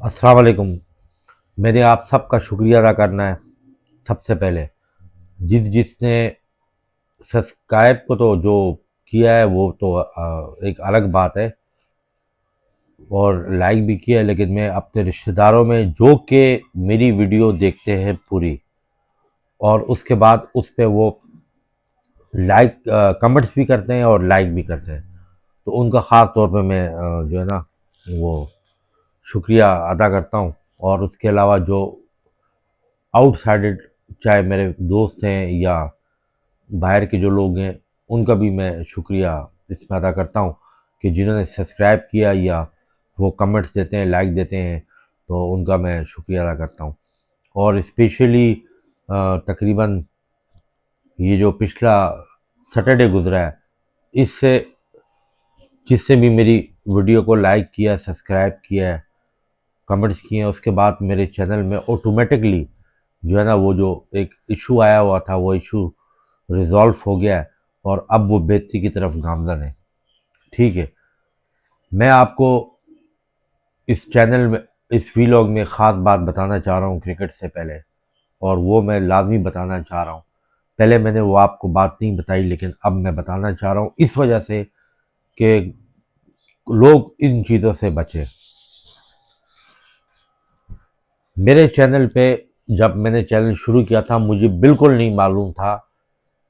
अस्सलाम वालेकुम। मैंने आप सबका शुक्रिया अदा करना है। सबसे पहले जिसने सब्सक्राइब को तो जो किया है वो तो एक अलग बात है, और लाइक भी किया है, लेकिन मैं अपने रिश्तेदारों में जो कि मेरी वीडियो देखते हैं पूरी, और उसके बाद उस पे वो लाइक कमेंट्स भी करते हैं और लाइक भी करते हैं, तो उनका ख़ास तौर पे मैं जो है ना वो शुक्रिया अदा करता हूँ। और उसके अलावा जो आउटसाइडेड, चाहे मेरे दोस्त हैं या बाहर के जो लोग हैं, उनका भी मैं शुक्रिया इसमें अदा करता हूँ कि जिन्होंने सब्सक्राइब किया या वो कमेंट्स देते हैं, लाइक देते हैं, तो उनका मैं शुक्रिया अदा करता हूँ। और स्पेशली तकरीबन ये जो पिछला सैटरडे गुजरा है, इससे जिससे भी मेरी वीडियो को लाइक किया, सब्सक्राइब किया है, कमेंट्स किए हैं, उसके बाद मेरे चैनल में ऑटोमेटिकली जो है ना वो जो एक इशू आया हुआ था वो इशू रिज़ॉल्व हो गया है, और अब वो बेहतरी की तरफ गामज़न है। ठीक है, मैं आपको इस चैनल में, इस वीलॉग में ख़ास बात बताना चाह रहा हूँ क्रिकेट से पहले, और वो मैं लाजमी बताना चाह रहा हूँ। पहले मैंने वो आपको बात नहीं बताई, लेकिन अब मैं बताना चाह रहा हूँ इस वजह से कि लोग इन चीज़ों से बचें। मेरे चैनल पे जब मैंने चैनल शुरू किया था, मुझे बिल्कुल नहीं मालूम था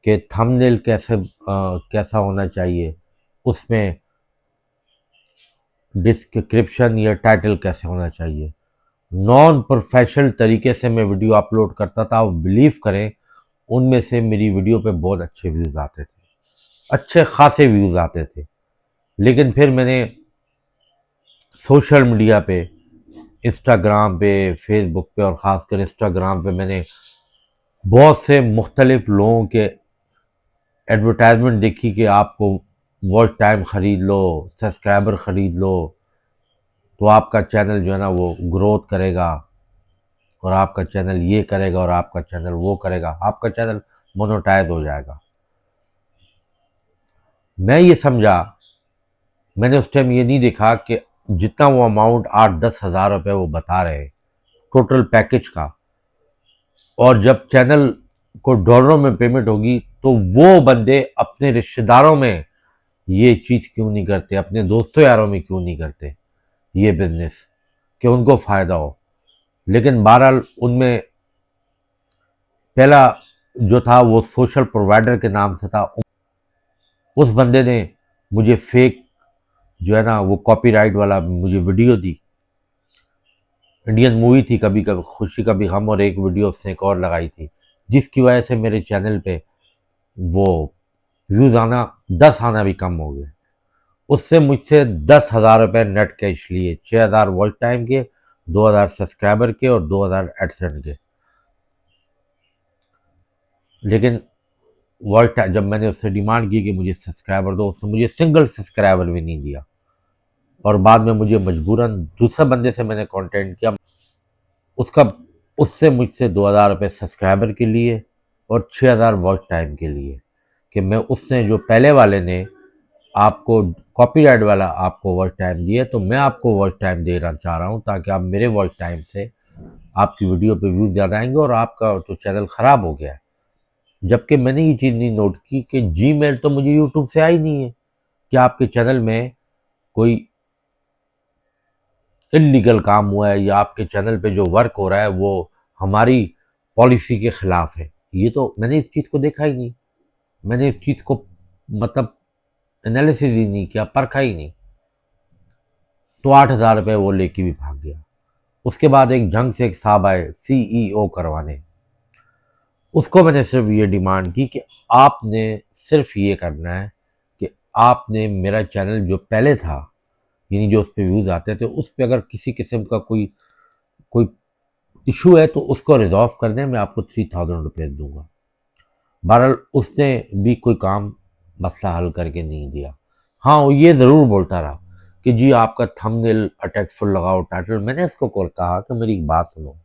कि थंबनेल कैसा होना चाहिए, उसमें डिस्क्रिप्शन या टाइटल कैसे होना चाहिए। नॉन प्रोफेशनल तरीके से मैं वीडियो अपलोड करता था, और बिलीव करें उनमें से मेरी वीडियो पे बहुत अच्छे व्यूज़ आते थे, अच्छे खासे व्यूज़ आते थे। लेकिन फिर मैंने सोशल मीडिया पे, इंस्टाग्राम पे, फेसबुक पे, और ख़ासकर इंस्टाग्राम पे मैंने बहुत से मुख्तलिफ लोगों के एडवर्टाइजमेंट देखी कि आपको वॉच टाइम ख़रीद लो, सब्सक्राइबर ख़रीद लो, तो आपका चैनल जो है ना वो ग्रोथ करेगा, और आपका चैनल ये करेगा, और आपका चैनल वो करेगा, आपका चैनल मोनेटाइज हो जाएगा। मैं ये समझा, मैंने उस टाइम ये नहीं देखा कि जितना वो अमाउंट 8-10 हज़ार रुपये वो बता रहे टोटल पैकेज का, और जब चैनल को डॉलरों में पेमेंट होगी तो वो बंदे अपने रिश्तेदारों में ये चीज़ क्यों नहीं करते, अपने दोस्तों यारों में क्यों नहीं करते ये बिज़नेस, कि उनको फ़ायदा हो। लेकिन बहरहाल उनमें पहला जो था वो सोशल प्रोवाइडर के नाम से था। उस बंदे ने मुझे फेक जो है ना वो कॉपीराइट वाला मुझे वीडियो दी। इंडियन मूवी थी कभी कभी खुशी कभी गम, और एक वीडियो उसने एक और लगाई थी, जिसकी वजह से मेरे चैनल पे वो व्यूज़ आना, 10 आना भी कम हो गए। उससे मुझसे 10 हज़ार रुपये नेट कैश लिए, 6 हज़ार वॉच टाइम के, 2 हज़ार सब्सक्राइबर के, और 2 हज़ार एडसेंट के। लेकिन वॉच टाइम जब मैंने उससे डिमांड की कि मुझे सब्सक्राइबर दो, उसने मुझे सिंगल सब्सक्राइबर भी नहीं दिया, और बाद में मुझे मजबूरन दूसरे बंदे से मैंने कांटेक्ट किया, उसका उससे मुझसे 2 हज़ार रुपये सब्सक्राइबर के लिए और 6 हज़ार वॉच टाइम के लिए, कि मैं उसने जो पहले वाले ने आपको कॉपीराइट वाला आपको वॉच टाइम दिए, तो मैं आपको वॉच टाइम देना चाह रहा हूँ, ताकि आप मेरे वॉच टाइम से आपकी वीडियो पे व्यूज़ ज़्यादा आएंगे, और आपका तो चैनल ख़राब हो गया है। जबकि मैंने ये चीज़ नहीं नोट की कि जीमेल तो मुझे यूट्यूब से आई नहीं है कि आपके चैनल में कोई इल्लीगल काम हुआ है, या आपके चैनल पे जो वर्क हो रहा है वो हमारी पॉलिसी के ख़िलाफ़ है। ये तो मैंने इस चीज़ को देखा ही नहीं, मैंने इस चीज़ को मतलब एनालिसिस ही नहीं किया, परखा ही नहीं। तो 8 हज़ार रुपये वो लेके भी भाग गया। उसके बाद एक जंग से एक साहब आए सीईओ करवाने, उसको मैंने सिर्फ ये डिमांड की कि आपने सिर्फ ये करना है कि आपने मेरा चैनल जो पहले था, यानी जो उस पर व्यूज़ आते थे, उस पर अगर किसी किस्म का कोई कोई इशू है तो उसको रिजॉल्व कर दें, मैं आपको 3000 रुपये दूंगा। बहरहाल उसने भी कोई काम मसला हल करके नहीं दिया। हाँ, वो ये ज़रूर बोलता रहा कि जी आपका थंबनेल अटैचफुल लगाओ, टाइटल। मैंने इसको कहा कि मेरी एक बात सुनो,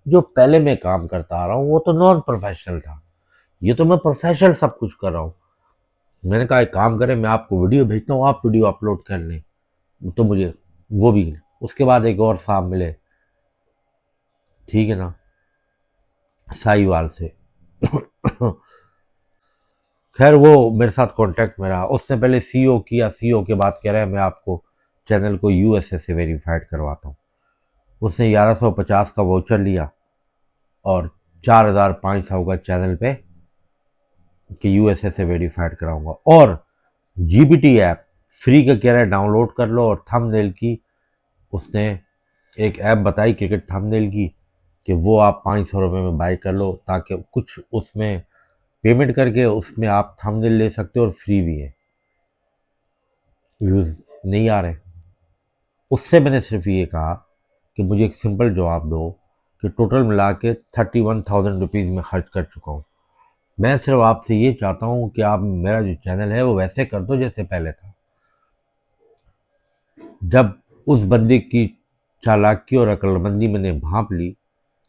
जो पहले मैं काम करता आ रहा हूँ वो तो नॉन प्रोफेशनल था, ये तो मैं प्रोफेशनल सब कुछ कर रहा हूँ। मैंने कहा एक काम करें, मैं आपको वीडियो भेजता हूँ, आप वीडियो अपलोड कर लें। तो मुझे वो भी, उसके बाद एक और साहब मिले, ठीक है ना, साहिवाल से। खैर वो मेरे साथ कांटेक्ट में रहा, उसने पहले सीओ किया, सीओ के बाद कह रहा है मैं आपको चैनल को यूएसए से वेरीफाइड करवाता हूँ। उसने 1150 का वाउचर लिया और 4500 का चैनल पे कि यूएसए से वेरीफाइड कराऊंगा। और जीबीटी ऐप फ्री का कह रहा है डाउनलोड कर लो, और थंबनेल की उसने एक ऐप बताई क्रिकेट थंबनेल की कि वो आप 500 रुपये में बाई कर लो, ताकि कुछ उसमें पेमेंट करके उसमें आप थंबनेल ले सकते हो और फ्री भी है, व्यूज़ नहीं आ रहे। उससे मैंने सिर्फ ये कहा कि मुझे एक सिंपल जवाब दो कि टोटल मिला के 31,000 रुपीज़ में खर्च कर चुका हूँ। मैं सिर्फ आपसे ये चाहता हूँ कि आप मेरा जो चैनल है वो वैसे कर दो जैसे पहले था। जब उस बंदे की चालाकी और अक्लमंदी मैंने भांप ली,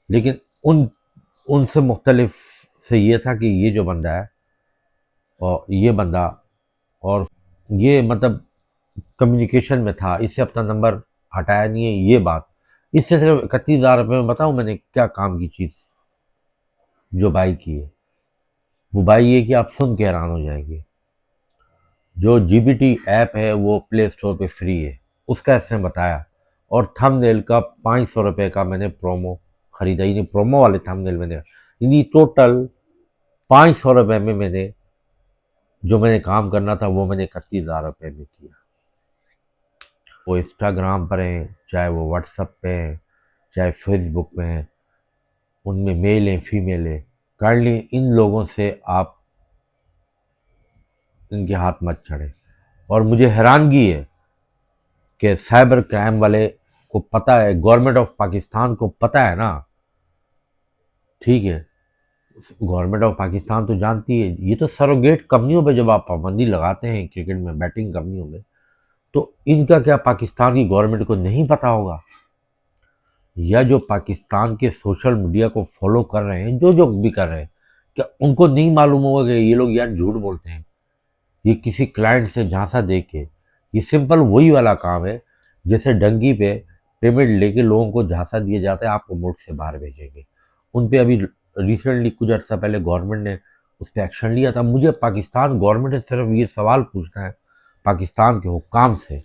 लेकिन उन उनसे मुख्तलिफ से ये था कि ये जो बंदा है और ये बंदा और ये मतलब कम्युनिकेशन में था, इससे अपना नंबर हटाया नहीं है, ये बात। इससे सिर्फ 31,000 रुपये में बताऊँ मैंने क्या काम की चीज़ जो बाई की है। वो बाई ये कि आप सुन के हैरान हो जाएंगे। जो जीबीटी ऐप है वो प्ले स्टोर पे फ्री है, उसका इसने बताया। और थंबनेल का 500 रुपये का मैंने प्रोमो खरीदा, यानी प्रोमो वाले थंबनेल मैंने, यानी टोटल 500 रुपये में मैंने जो मैंने काम करना था वो मैंने 31,000 रुपये में किया। वो इंस्टाग्राम पर हैं, चाहे वो व्हाट्सएप पे हैं, चाहे फेसबुक पे हैं, उनमें मेल हैं फीमेल है, काइंडली इन लोगों से आप इनके हाथ मत चढ़े। और मुझे हैरानगी है कि साइबर क्राइम वाले को पता है, गवर्नमेंट ऑफ पाकिस्तान को पता है ना, ठीक है, गवर्नमेंट ऑफ पाकिस्तान तो जानती है। ये तो सरोगेट कंपनियों पे जब आप पाबंदी लगाते हैं क्रिकेट में, बैटिंग कंपनियों में, तो इनका क्या पाकिस्तान की गवर्नमेंट को नहीं पता होगा? या जो पाकिस्तान के सोशल मीडिया को फॉलो कर रहे हैं, जो भी कर रहे हैं, क्या उनको नहीं मालूम होगा कि ये लोग यार झूठ बोलते हैं? ये किसी क्लाइंट से झांसा दे के, ये सिंपल वही वाला काम है जैसे डंगी पे पेमेंट लेके लोगों को झांसा दिया जाता है आपको मुल्क से बाहर भेजेंगे। उन पे अभी रिसेंटली कुछ अर्सा पहले गवर्नमेंट ने उस पर एक्शन लिया था। मुझे पाकिस्तान गवर्नमेंट से सिर्फ ये सवाल पूछना है, पाकिस्तान के हुक्काम से,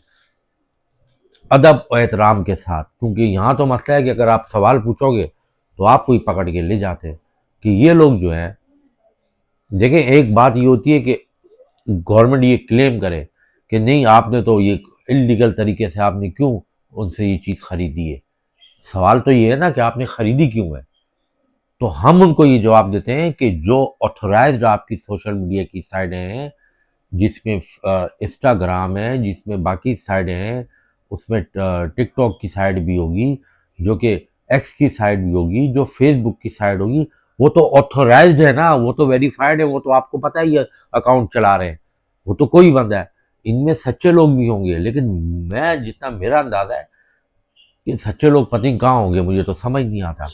अदब और एहतराम के साथ, क्योंकि यहाँ तो मसला है कि अगर आप सवाल पूछोगे तो आपको ही पकड़ के ले जाते हैं। कि ये लोग जो हैं, देखें, एक बात ये होती है कि गवर्नमेंट ये क्लेम करे कि नहीं आपने तो ये इलीगल तरीके से आपने क्यों उनसे ये चीज़ खरीदी है। सवाल तो ये है ना कि आपने खरीदी क्यों है। तो हम उनको ये जवाब देते हैं कि जो ऑथोराइज्ड आपकी सोशल मीडिया की साइटें हैं, जिसमें इंस्टाग्राम है, जिसमें बाकी साइटें हैं, उसमें टिकटॉक की साइट भी होगी, जो कि एक्स की साइट भी होगी, जो फेसबुक की साइट होगी, वो तो ऑथोराइज्ड है ना, वो तो वेरीफाइड है, वो तो आपको पता ही है अकाउंट चला रहे हैं, वो तो कोई बंदा है। इनमें सच्चे लोग भी होंगे, लेकिन मैं जितना मेरा अंदाजा है कि सच्चे लोग पता नहीं कहाँ होंगे, मुझे तो समझ नहीं आता।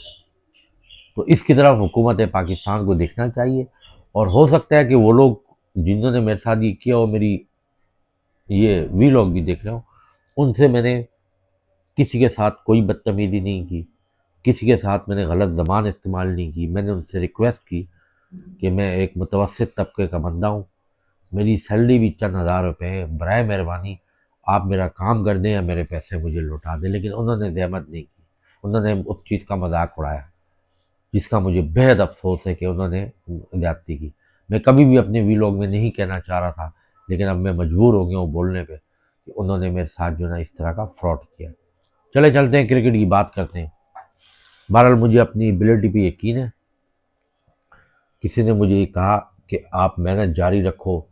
तो इसकी तरफ हुकूमत पाकिस्तान को देखना चाहिए। और हो सकता है कि वो लोग जिन्होंने मेरे साथ ये किया और मेरी ये वीलॉग भी देख रहे हो, उनसे मैंने किसी के साथ कोई बदतमीजी नहीं की, किसी के साथ मैंने गलत ज़बान इस्तेमाल नहीं की। मैंने उनसे रिक्वेस्ट की कि मैं एक मुतवस्सित तबके का बंदा हूँ, मेरी सैलरी भी चंद हज़ार रुपये है, बराए मेहरबानी आप मेरा काम कर दें या मेरे पैसे मुझे लौटा दें। लेकिन उन्होंने ज़हमत नहीं की, उन्होंने उस चीज़ का मजाक उड़ाया, जिसका मुझे बेहद अफसोस है कि उन्होंने ज़्यादती की। मैं कभी भी अपने वीलॉग में नहीं कहना चाह रहा था, लेकिन अब मैं मजबूर हो गया हूँ बोलने पे कि उन्होंने मेरे साथ जो ना इस तरह का फ्रॉड किया। चले चलते हैं क्रिकेट की बात करते हैं। बहरहाल मुझे अपनी एबिलिटी पे यकीन है। किसी ने मुझे ये कहा कि आप मेहनत जारी रखो,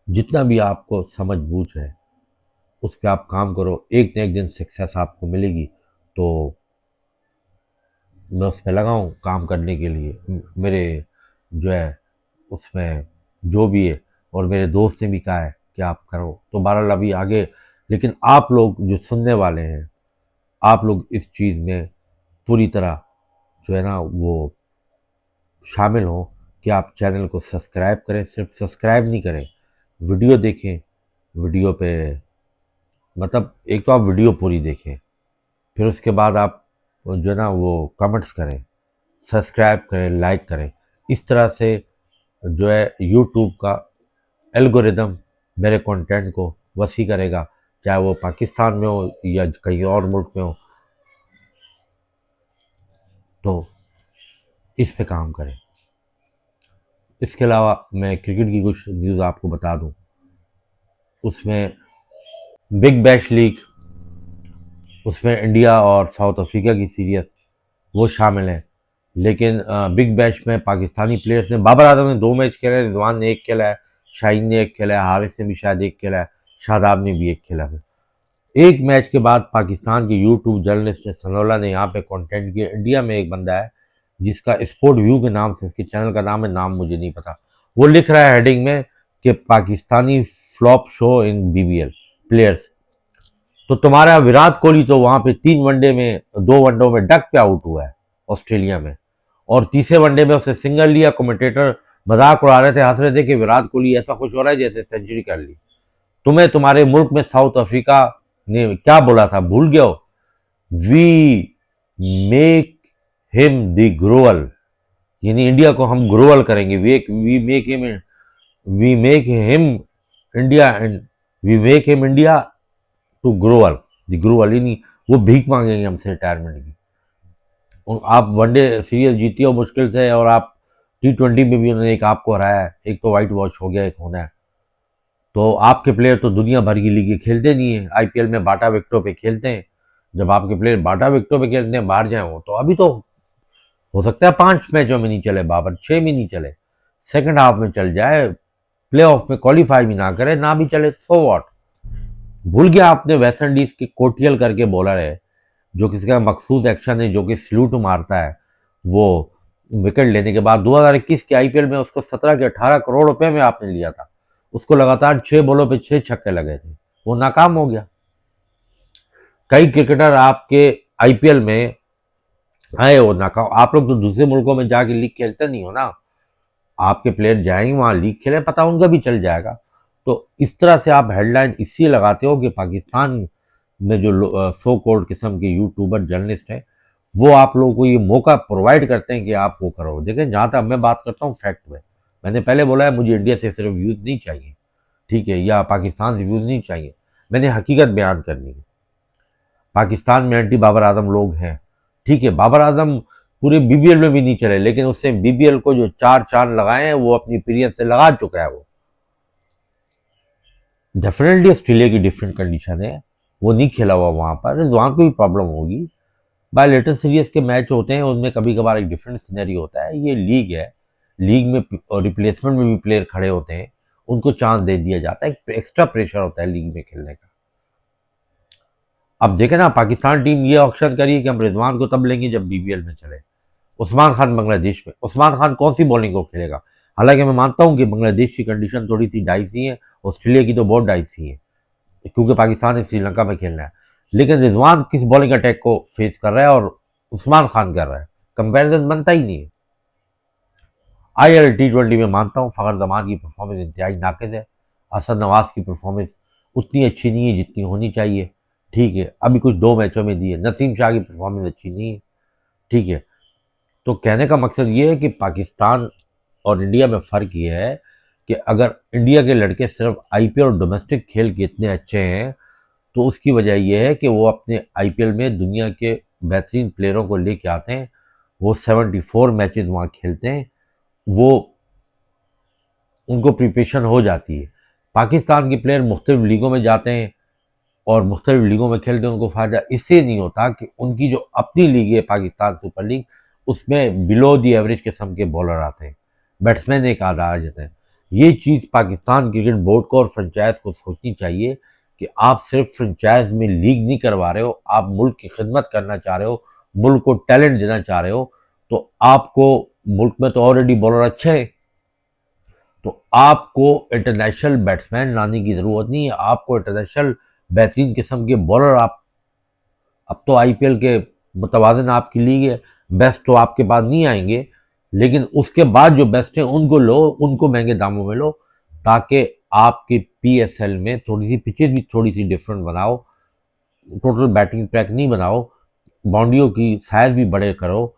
जितना भी आपको समझ बूझ है उस पर आप काम करो, एक न एक दिन सक्सेस आपको मिलेगी। तो मैं उस पर लगा हूँ काम करने के लिए। मेरे जो है उसमें जो भी है, और मेरे दोस्त ने भी कहा है कि आप करो। तो बहरहाल अभी आगे, लेकिन आप लोग जो सुनने वाले हैं, आप लोग इस चीज़ में पूरी तरह जो है ना वो शामिल हों कि आप चैनल को सब्सक्राइब करें। सिर्फ सब्सक्राइब नहीं करें, वीडियो देखें। वीडियो पे मतलब एक तो आप वीडियो पूरी देखें, फिर उसके बाद आप जो है ना वो कमेंट्स करें, सब्सक्राइब करें, लाइक करें। इस तरह से जो है यूट्यूब का एल्गोरिदम मेरे कंटेंट को वसी करेगा, चाहे वो पाकिस्तान में हो या कहीं और मुल्क में हो। तो इस पे काम करें। इसके अलावा मैं क्रिकेट की कुछ न्यूज़ आपको बता दूं। उसमें बिग बैश लीग, उसमें इंडिया और साउथ अफ्रीका की सीरीज वो शामिल है। लेकिन बिग बैश में पाकिस्तानी प्लेयर्स ने, बाबर आजम ने 2 मैच खेले, रिजवान ने 1 खेला है, शाहीन ने 1 खेला है, हारिस ने भी शायद 1 खेला है, शादाब ने भी 1 खेला है। एक मैच के बाद पाकिस्तान के यूट्यूब जर्नलिस्ट ने, सनोला ने यहाँ पे कंटेंट किया। इंडिया में एक बंदा है जिसका स्पोर्ट व्यू के नाम से, इसके चैनल का नाम है, नाम मुझे नहीं पता, वो लिख रहा है हेडिंग में कि Pakistani flop show in BBL players. तो तुम्हारा विराट कोहली तो वहां पे 2 वनडों में डक पे आउट हुआ है ऑस्ट्रेलिया में, और तीसरे वनडे में उसने सिंगल लिया। कमेंटेटर मजाक उड़ा रहे थे, हंस रहे थे कि विराट कोहली ऐसा खुश हो रहा है जैसे सेंचुरी कर ली। तुम्हें तुम्हारे मुल्क में साउथ अफ्रीका ने क्या बोला था, भूल गए हो? We make him the grovel, यानी इंडिया को हम ग्रोअल करेंगे। We make him India to grovel, the grovel, यानी वो भीख मांगेंगे हमसे रिटायरमेंट की। आप वनडे सीरीज जीती हो मुश्किल से, और आप T20 में भी उन्होंने एक आपको हराया है, एक तो वाइट वॉश हो गया, एक होना है। तो आपके प्लेयर तो दुनिया भर की लीगें खेलते नहीं है, आईपीएल में बाटा विकेटों पे खेलते हैं। जब आपके प्लेयर बाटा विकेटों पे खेलते हैं, बाहर जाए, वो तो अभी तो हो सकता है 5 मैचों में नहीं चले बाबर, 6 में नहीं चले, सेकंड हाफ में चल जाए, प्ले ऑफ में क्वालिफाई भी ना करे, ना भी चले, सो वॉट। भूल गया आपने वेस्ट इंडीज की कोटियल करके बॉलर है, जो किसी का मखसूस एक्शन है, जो कि स्लूट मारता है, वो विकेट लेने के बाद 2021 के आईपीएल में उसको 17 के 18 करोड़ रुपए में आपने लिया था। उसको लगातार 6 बॉलों पे 6 छक्के लगे थे, वो नाकाम हो गया। कई क्रिकेटर आपके आईपीएल में आए, वो नाकाम। आप लोग तो दूसरे मुल्कों में जाके लीग खेलते नहीं हो ना, आपके प्लेयर जाएंगे वहां लीग खेले, पता उनका भी चल जाएगा। तो इस तरह से आप हेडलाइन इसलिए लगाते हो कि पाकिस्तान में जो सो कोल्ड किस्म के यूट्यूबर जर्नलिस्ट हैं, वो आप लोगों को ये मौका प्रोवाइड करते हैं कि आप वो करो। देखें, जहाँ तक मैं बात करता हूँ फैक्ट में, मैंने पहले बोला है मुझे इंडिया से सिर्फ व्यूज़ नहीं चाहिए, ठीक है, या पाकिस्तान से व्यूज़ नहीं चाहिए, मैंने हकीकत बयान करनी है। पाकिस्तान में एंटी बाबर आजम लोग हैं, ठीक है, बाबर आजम पूरे बीबीएल में भी नहीं चले, लेकिन उससे बीबीएल को जो 4 चांद लगाए हैं वो अपनी पीरियड से लगा चुका है। वो डेफिनेटली ऑस्ट्रेलिया की डिफरेंट कंडीशन है, वो नहीं खेला हुआ वहां पर, रिजवान को भी प्रॉब्लम होगी। बायलेटर सीरीज के मैच होते हैं, उनमें कभी कभार एक डिफरेंट सिनेरी होता है, ये लीग है, लीग में रिप्लेसमेंट में भी प्लेयर खड़े होते हैं, उनको चांस दे दिया जाता है, एक एक्स्ट्रा प्रेशर होता है लीग में खेलने का। अब देखें ना, पाकिस्तान टीम ये ऑप्शन करी कि हम रिजवान को तब लेंगे जब बीबीएल में चले। उस्मान खान बांग्लादेश में, उस्मान खान कौन सी बॉलिंग को खेलेगा? हालांकि मैं मानता हूं कि बांग्लादेश की कंडीशन थोड़ी सी डाइसी है, ऑस्ट्रेलिया की तो बहुत डाइसी है, क्योंकि पाकिस्तान ने श्रीलंका में खेलना है। लेकिन रिजवान किस बॉलिंग अटैक को फेस कर रहा है और उस्मान खान कर रहा है, कंपैरिजन बनता ही नहीं है। T20 में मानता हूँ फ़खर जमान की परफॉर्मेंस इंतहाई नाकिस है, असद नवाज की परफॉर्मेंस उतनी अच्छी नहीं है जितनी होनी चाहिए, ठीक है, अभी कुछ 2 मैचों में दी है। नसीम शाह की परफॉर्मेंस अच्छी नहीं है, ठीक है। तो कहने का मकसद ये है कि पाकिस्तान और इंडिया में फ़र्क ये है कि अगर इंडिया के लड़के सिर्फ आईपीएल और डोमेस्टिक खेल के इतने अच्छे हैं, तो उसकी वजह यह है कि वो अपने आईपीएल में दुनिया के बेहतरीन प्लेयरों को लेके आते हैं, वो 74 मैचेस वहाँ खेलते हैं, वो उनको प्रिपरेशन हो जाती है। पाकिस्तान के प्लेयर मुख्तलिफ लीगों में जाते हैं और मुख्तलिफ लीगों में खेलते हैं, उनको फ़ायदा इससे नहीं होता कि उनकी जो अपनी लीग है पाकिस्तान सुपर लीग, उसमें बिलो दी एवरेज किस्म के बॉलर आते हैं, बैट्समैन एक आधा आ जाते हैं। ये चीज़ पाकिस्तान क्रिकेट बोर्ड को और फ्रेंचाइज को सोचनी चाहिए कि आप सिर्फ फ्रेंचाइज में लीग नहीं करवा रहे हो, आप मुल्क की खिदमत करना चाह रहे हो, मुल्क को टैलेंट देना चाह रहे हो, तो आपको मुल्क में तो ऑलरेडी बॉलर अच्छे हैं, तो आपको इंटरनेशनल बैट्समैन लाने की ज़रूरत नहीं है, आपको इंटरनेशनल बेहतरीन किस्म के बॉलर आप, अब तो आईपीएल के मुतवाज़िन आपकी लीग है, बेस्ट तो आपके पास नहीं आएंगे, लेकिन उसके बाद जो बेस्ट हैं उनको लो, उनको महंगे दामों में लो, ताकि आपके पीएसएल में थोड़ी सी पिचेज भी थोड़ी सी डिफरेंट बनाओ, टोटल बैटिंग ट्रैक नहीं बनाओ, बाउंड्रियों की साइज भी बड़े करो,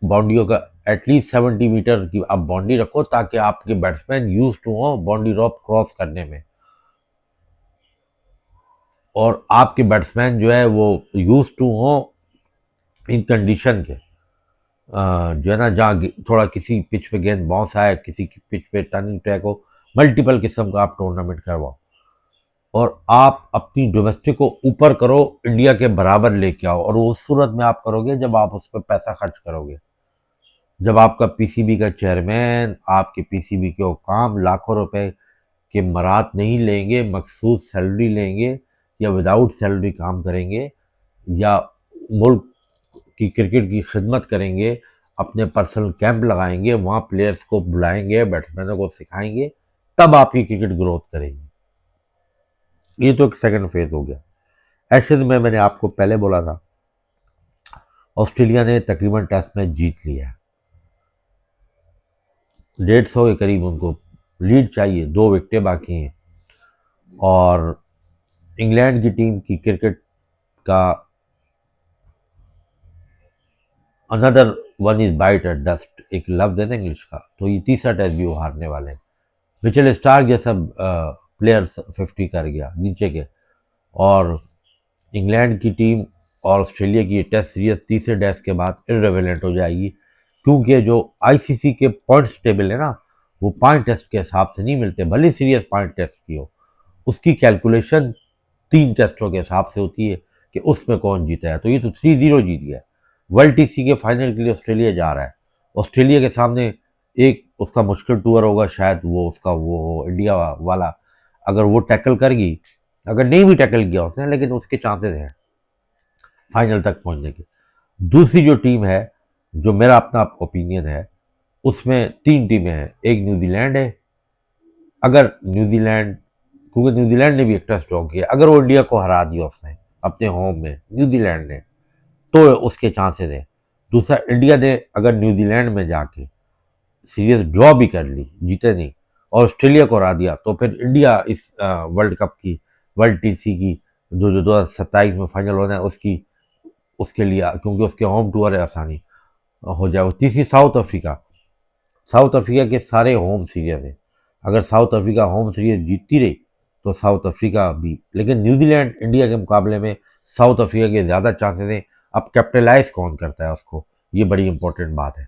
बाउंड्रियों का एटलीस्ट 70 मीटर की आप बाउंड्री रखो ताकि आपके बैट्समैन यूज टू हो बाउंड्री रॉप क्रॉस करने में, और आपके बैट्समैन जो है वो यूज टू हो इन कंडीशन के, जो है ना, जहाँ थोड़ा किसी पिच पे गेंद बाउंस आए, किसी की पिच पे टर्निंग ट्रैक हो, मल्टीपल किस्म का आप टूर्नामेंट करवाओ, और आप अपनी डोमेस्टिक को ऊपर करो, इंडिया के बराबर लेके आओ। और उस सूरत में आप करोगे जब आप उस पर पैसा खर्च करोगे, जब आपका पीसीबी का चेयरमैन आपके पीसीबी के हुकाम लाखों रुपए के मरात नहीं लेंगे, मखसूस सैलरी लेंगे या विदाउट सैलरी काम करेंगे, या मुल्क की क्रिकेट की खिदमत करेंगे, अपने पर्सनल कैंप लगाएंगे, वहाँ प्लेयर्स को बुलाएंगे, बैट्समैनों को सिखाएंगे, तब आपकी क्रिकेट ग्रोथ करेगी। ये तो एक सेकंड फेज हो गया। एशेज में मैंने आपको पहले बोला था ऑस्ट्रेलिया ने तकरीबन टेस्ट मैच जीत लिया है, 150 के करीब उनको लीड चाहिए, 2 विकेटें बाकी हैं, और इंग्लैंड की टीम की क्रिकेट का another one is bite at dust, एक लफ्ज है ना इंग्लिश का, तो ये तीसरा टेस्ट भी वो हारने वाले हैं। मिचेल स्टार्क जैसा प्लेयर 50 कर गया नीचे के, और इंग्लैंड की टीम और ऑस्ट्रेलिया की टेस्ट सीरीज तीसरे टेस्ट के बाद इररिलेवेंट हो जाएगी, क्योंकि जो आईसीसी के पॉइंट्स टेबल है ना, वो 5 टेस्ट के हिसाब से नहीं मिलते, भले सीरीज 5 टेस्ट की हो, उसकी कैलकुलेशन 3 टेस्टों के हिसाब से होती है कि उसमें कौन जीता है। तो ये तो 3-0 जीत गया, वर्ल्ड टीसी के फाइनल के लिए ऑस्ट्रेलिया जा रहा है। ऑस्ट्रेलिया के सामने एक उसका मुश्किल टूर होगा, शायद वो उसका वो हो इंडिया वाला, अगर वो टैकल करेगी, अगर नहीं भी टैकल किया उसने, लेकिन उसके चांसेस हैं फाइनल तक पहुंचने के। दूसरी जो टीम है, जो मेरा अपना ओपिनियन है, उसमें 3 टीमें हैं, एक न्यूजीलैंड है, अगर न्यूजीलैंड, क्योंकि न्यूजीलैंड ने भी एक टेस्ट ड्रॉ किया, अगर वो इंडिया को हरा दिया उसने अपने होम में न्यूजीलैंड ने, तो उसके चांसेस है। दूसरा, इंडिया ने अगर न्यूजीलैंड में जाके सीरीज ड्रॉ भी कर ली, जीते नहीं, और ऑस्ट्रेलिया को हरा दिया, तो फिर इंडिया इस वर्ल्ड कप की, वर्ल्ड टीसी की जो 2027 में फाइनल होना है उसकी, उसके लिए, क्योंकि उसके होम टूर है, आसानी हो जाए। तीसरी, साउथ अफ्रीका, साउथ अफ्रीका के सारे होम सीरीज हैं, अगर साउथ अफ्रीका होम सीरीज जीतती रही तो साउथ अफ्रीका भी, लेकिन न्यूजीलैंड इंडिया के मुकाबले में साउथ अफ्रीका के ज़्यादा चांसेस हैं। अब कैपिटलाइज कौन करता है उसको, ये बड़ी इंपॉर्टेंट बात है।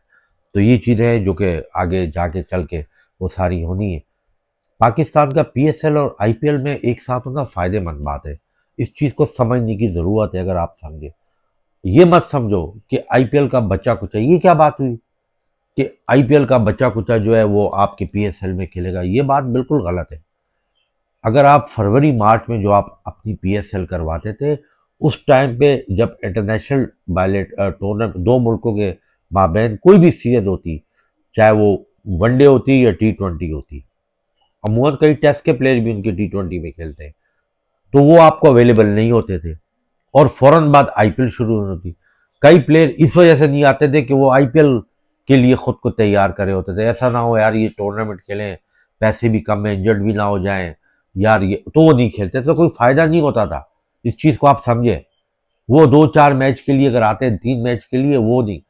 तो ये चीज़ें हैं जो कि आगे जाके चल के वो सारी होनी है। पाकिस्तान का पीएसएल और आईपीएल में एक साथ होना फ़ायदेमंद बात है, इस चीज़ को समझने की ज़रूरत है। अगर आप समझे, ये मत समझो कि आईपीएल का बच्चा कुचा, ये क्या बात हुई कि आईपीएल का बच्चा कुचा जो है वो आपके पीएसएल में खेलेगा, ये बात बिल्कुल गलत है। अगर आप फरवरी मार्च में जो आप अपनी पीएसएल करवाते थे, उस टाइम पे जब इंटरनेशनल बायलेट टूर्नामेंट, 2 मुल्कों के माबैन कोई भी सीरीज होती, चाहे वो वनडे होती या टी20 होती, अमूमन कई टेस्ट के प्लेयर भी उनके टी20 में खेलते हैं, तो वो आपको अवेलेबल नहीं होते थे, और फौरन बाद आईपीएल शुरू होती। कई प्लेयर इस वजह से नहीं आते थे कि वो आईपीएल के लिए खुद को तैयार करे होते थे, ऐसा ना हो यार ये टूर्नामेंट खेलें, पैसे भी कम है, इंजर्ड भी ना हो जाएं यार, ये तो वो नहीं खेलते, तो कोई फायदा नहीं होता था। इस चीज़ को आप समझे, वो 2-4 मैच के लिए अगर आते हैं, 3 मैच के लिए, वो नहीं।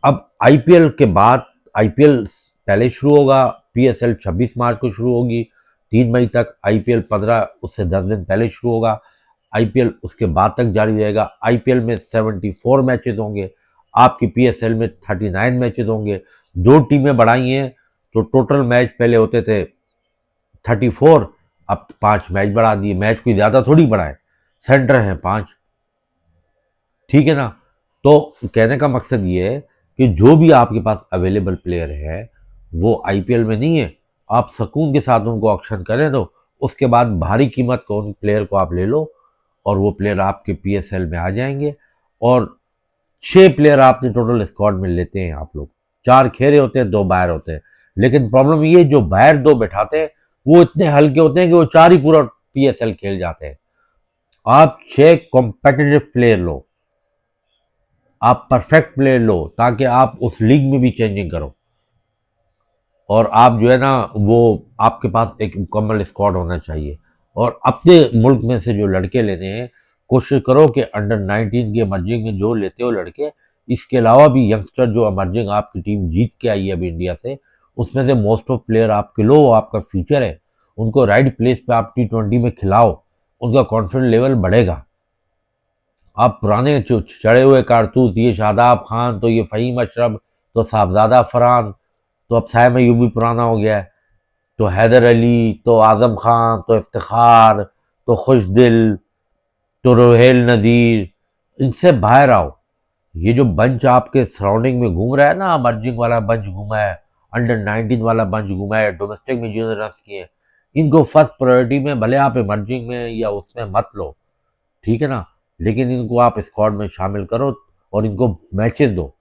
अब आईपीएल के बाद, आईपीएल पहले शुरू होगा, पीएसएल 26 मार्च को शुरू होगी, 3 मई तक, आईपीएल 15, उससे 10 दिन पहले शुरू होगा, आईपीएल उसके बाद तक जारी रहेगा। आईपीएल में 74 मैचेस होंगे, आपकी पीएसएल में 39 मैचेस होंगे, 2 टीमें बढ़ाई हैं, तो टोटल मैच पहले होते थे 34, अब 5 मैच बढ़ा दिए, मैच कोई ज़्यादा थोड़ी बढ़ाए, सेंटर हैं 5, ठीक है ना। तो कहने का मकसद ये है कि जो भी आपके पास अवेलेबल प्लेयर है वो आईपीएल में नहीं है, आप सुकून के साथ उनको ऑक्शन करें दो, उसके बाद भारी कीमत को उन प्लेयर को आप ले लो, और वो प्लेयर आपके पीएसएल में आ जाएंगे, और 6 प्लेयर आपने टोटल स्क्वाड में लेते हैं आप लोग, 4 खेरे होते हैं, 2 बाहर होते हैं। लेकिन प्रॉब्लम ये, जो बाहर 2 बैठाते हैं वो इतने हल्के होते हैं कि वो 4 ही पूरा पीएसएल खेल जाते हैं। आप 6 कॉम्पिटिटिव प्लेयर लो, आप परफेक्ट प्लेयर लो, ताकि आप उस लीग में भी चेंजिंग करो, और आप जो है ना, वो आपके पास एक मुकम्मल स्क्वाड होना चाहिए। और अपने मुल्क में से जो लड़के लेने हैं कोशिश करो कि अंडर 19 के इमर्जिंग में जो लेते हो लड़के, इसके अलावा भी यंगस्टर जो इमर्जिंग आपकी टीम जीत के आई है अभी इंडिया से, उसमें से मोस्ट ऑफ प्लेयर आपके लो, आपका फ्यूचर है, उनको राइट प्लेस पे आप T20 में खिलाओ, उनका कॉन्फिडेंस लेवल बढ़ेगा। आप पुराने जो चढ़े हुए कारतूस, ये शादाब खान, तो ये फ़हीम अशरफ, तो साहबजादा फरहान, तो अब सायम अयूबी पुराना हो गया है, तो हैदर अली, तो आज़म खान, तो इफ्तिखार, तो खुशदिल, तो रोहेल नज़ीर, इनसे बाहर आओ। ये जो बंच आपके सराउंडिंग में घूम रहा है ना, इमर्जिंग वाला बंच घूमा है, अंडर 19 वाला बंच घूमा है, डोमेस्टिक में जिन्होंने रन किए, इनको फर्स्ट प्रायोरिटी में भले आप इमर्जिंग में या उसमें मत लो, ठीक है ना, लेकिन इनको आप स्क्वाड में शामिल करो और इनको मैचेस दो।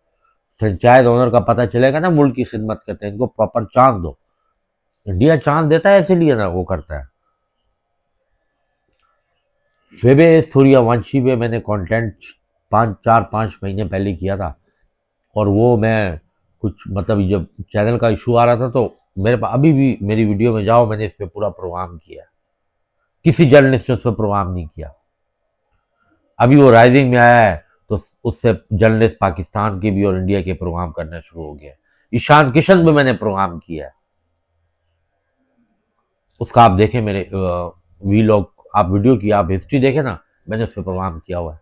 फ्रेंचाइज ओनर का पता चलेगा ना मुल्क की खिदमत करते हैं, इनको प्रॉपर चांस दो। इंडिया चांस देता है इसीलिए ना वो करता है। फेबे सूर्यवंशी पे मैंने कंटेंट 5 महीने पहले किया था, और वो मैं कुछ मतलब जब चैनल का इशू आ रहा था तो मेरे पास अभी भी मेरी वीडियो में जाओ, मैंने इस पर पूरा प्रोग्राम किया। किसी जर्नलिस्ट ने उस पर प्रोग्राम नहीं किया। अभी वो राइजिंग में आया है तो उससे जर्नलिस्ट पाकिस्तान के भी और इंडिया के प्रोग्राम करना शुरू हो गया। ईशान किशन में मैंने प्रोग्राम किया है, उसका आप देखें मेरे वीलॉग, आप वीडियो की आप हिस्ट्री देखें ना, मैंने उस पर प्रोग्राम किया हुआ है।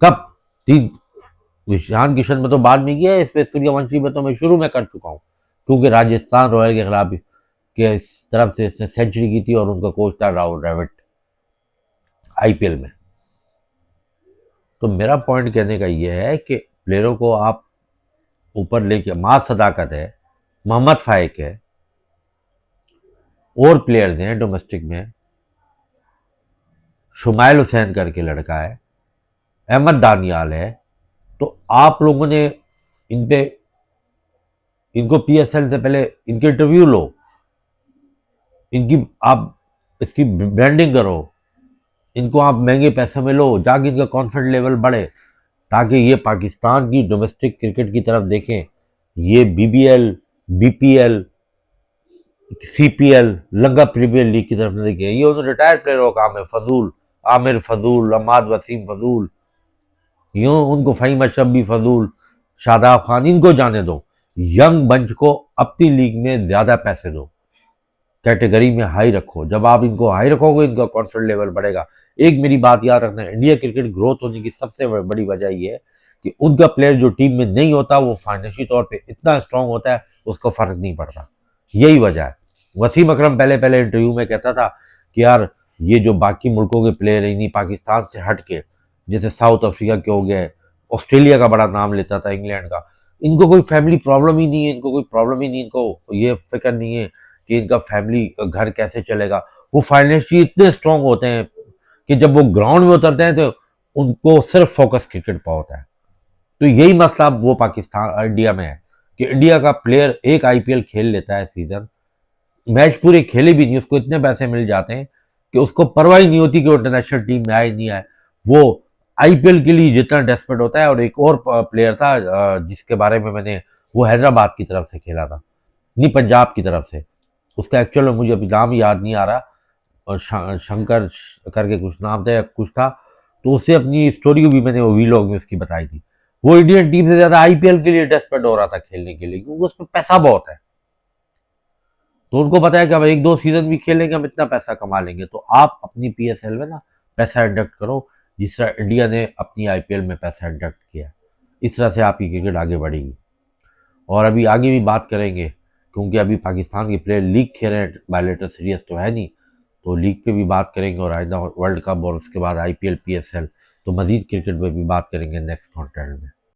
कब? 3 ईशान किशन में तो बाद में किया है, इस पे सूर्यवंशी में तो मैं शुरू में कर चुका हूँ, क्योंकि राजस्थान रॉयल के खिलाफ के इस तरफ से इसने सेंचुरी की थी और उनका कोच था राहुल द्रविड़ IPL में। तो मेरा पॉइंट कहने का ये है कि प्लेयरों को आप ऊपर लेके, माँ सदाकत है, मोहम्मद फाइक है, और प्लेयर्स हैं डोमेस्टिक में, शुमाइल हुसैन करके लड़का है, अहमद दानियाल है, तो आप लोगों ने इन पे, इनको PSL से पहले इनके इंटरव्यू लो, इनकी आप इसकी ब्रांडिंग करो, इनको आप महंगे पैसे में लो, जाके इनका कॉन्फिडेंस लेवल बढ़े, ताकि ये पाकिस्तान की डोमेस्टिक क्रिकेट की तरफ देखें। ये BBL, BPL, CPL, Lanka premier league की तरफ न देखें। ये उन्होंने रिटायर्ड प्लेयरों का काम है, फजूल, आमिर फजूल, अमाद वसीम फजूल, यूँ उनको फ़हीम अशरफ भी फजूल, शादाब खान, इनको जाने दो। यंग बंच को अपनी लीग में ज़्यादा पैसे दो, कैटेगरी में हाई रखो। जब आप इनको हाई रखोगे, इनका कॉन्फिडेंस लेवल बढ़ेगा। एक मेरी बात याद रखना, इंडिया क्रिकेट ग्रोथ होने की सबसे बड़ी वजह ये है कि उनका प्लेयर जो टीम में नहीं होता वो फाइनेंशियल तौर पे इतना स्ट्रांग होता है, उसको फ़र्क नहीं पड़ता। यही वजह है। वसीम अकरम पहले पहले इंटरव्यू में कहता था कि यार ये जो बाकी मुल्कों के प्लेयर हैं, इन्हीं पाकिस्तान से हट के, जैसे साउथ अफ्रीका के हो गए, ऑस्ट्रेलिया का बड़ा नाम लेता था, इंग्लैंड का, इनको कोई फैमिली प्रॉब्लम ही नहीं है, इनको कोई प्रॉब्लम ही नहीं, इनको ये फिक्र नहीं है कि इनका फैमिली घर कैसे चलेगा। वो फाइनेंशियली इतने स्ट्रांग होते हैं कि जब वो ग्राउंड में उतरते हैं तो उनको सिर्फ फोकस क्रिकेट पर होता है। तो यही मसला वो पाकिस्तान इंडिया में है कि इंडिया का प्लेयर एक IPL खेल लेता है सीजन, मैच पूरे खेले भी नहीं, उसको इतने पैसे मिल जाते हैं कि उसको परवाह ही नहीं होती कि वो इंटरनेशनल टीम में आए नहीं आए। वो IPL के लिए जितना डेस्परेट होता है। और एक और प्लेयर था जिसके बारे में मैंने, वो हैदराबाद की तरफ से खेला था, नहीं पंजाब की तरफ से, उसका एक्चुअल में मुझे अभी नाम याद नहीं आ रहा, और शंकर करके कुछ नाम था या कुछ था, तो उससे अपनी स्टोरी भी मैंने वो वीलॉग में उसकी बताई थी। वो इंडियन टीम से ज़्यादा IPL के लिए डेस्परेट हो रहा था खेलने के लिए, क्योंकि उसमें पैसा बहुत है। तो उनको पता है कि अब 1-2 सीजन भी खेलेंगे, हम इतना पैसा कमा लेंगे। तो आप अपनी PSL में ना पैसा इंडक्ट करो, जिस तरह इंडिया ने अपनी IPL में पैसा इंडक्ट किया। इस तरह से आपकी क्रिकेट आगे बढ़ेगी। और अभी आगे भी बात करेंगे, क्योंकि अभी पाकिस्तान के प्लेयर लीग खेल रहे हैं, बायलेटर सीरीज तो है नहीं, तो लीग पे भी बात करेंगे, और आइंदा वर्ल्ड कप और उसके बाद IPL PSL, तो मज़ीद क्रिकेट पे भी बात करेंगे नेक्स्ट कॉन्टेंट में।